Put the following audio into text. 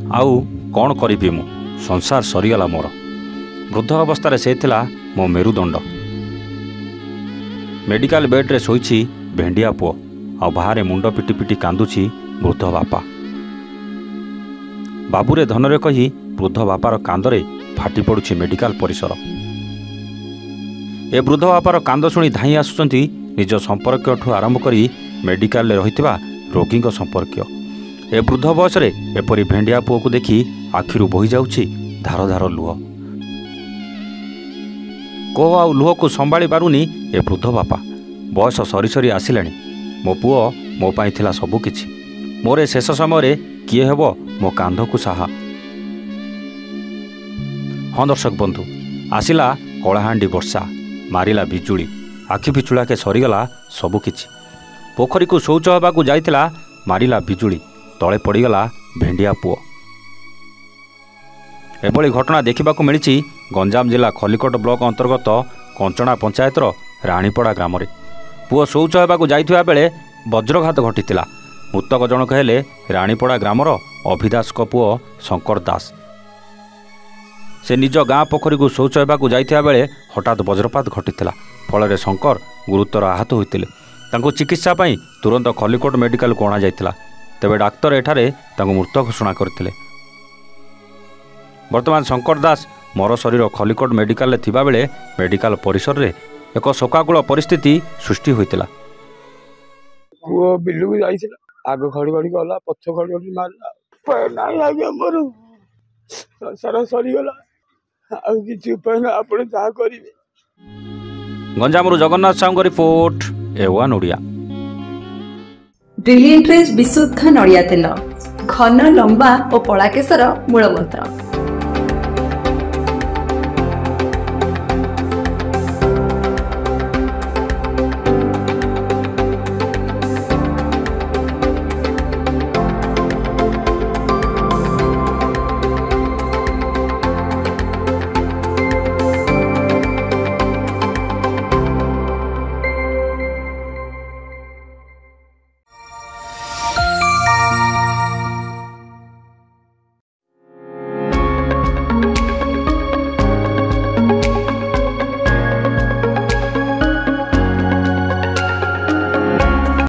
आउ कौन करी मु संसार सरीगला मोर। वृद्ध अवस्था से थिला मो मेरुदंड। मेडिकल बेड्रे शोइछि भेंडिया पुओ आ बाहर मुंड पिटी पिटी कांदुछि वृद्ध बापा। बाबूरे धनरे कही वृद्ध बापार कांदरे फाटी पड़ुछि मेडिकल परिसर। ए वृद्ध बापार कांद शुणी धाई आसुचंती निज संपर्क ठू आरंभ करी मेडिकल रहिथिबा रोगी संपर्क। ए वृद्ध बयस एपरी भेंडिया पुओ को देखी आखिरु बोही जाउछि धार धार लुह। कोह आ लुह को संभाली पारुनी ए वृद्ध बापा। बयस सरी सरी आसिलानी। मो पुओ मो पाई थिला सबु किछि। मोरे शेष समय किए हेबो मो कांध को साहा। हाँ दर्शक बंधु, आसिला कलाहांडी वर्षा, मारिला बिजुली, आखि पिछुड़ा के सरीगला सबु किछि। पोखरी को शौच होबाकू जाइतिला, मारिला बिजुली, तले पड़ीगला भेंडिया पुओ। एभली घटना देखिबाकू मिलिछि गंजाम जिला खलिकोट ब्लॉक अंतर्गत कंचना पंचायतर राणीपड़ा ग्राम रे। पुओ शौच होबाकू जाइथिबा बेले वज्रघात घटितिला। मृतक जनक हेले राणीपड़ा ग्रामर अभिदास पुओ शंकर दास। से निज गाँ पोखरी को शौच होबाकू जाइथिबा बेले हठात वज्रपात घटितिला। फल शंकर गुरुतर आहत होइतिले। तांको चिकित्सा पई तुरंत खलिकोट मेडिकल को अणा जाइतिला। तेबे डाक्तर एठारे तांको मृत घोषणा करथिले। वर्तमान शंकर दास मर शरीर खलिकोट मेडिकल रे थिबा बेले मेडिकल परिसर रे एक शोकाकुल परिस्थिति सृष्टि होइतिला। वो बिल्लू को जाइतिला, आग खड़ी खड़ी गला, पछ खड़ी खड़ी मारला, उपाय नाही आगे मोर सारा सरी गला। आ किछि उपाय ना, आपण जा करिवे। गंजामरु Jagannath Sahu report, A1 Odia. Brilliant रेज विशुद्ध नड़िया तेल, घन लंबा और पड़ा केसर मूलमंत्र।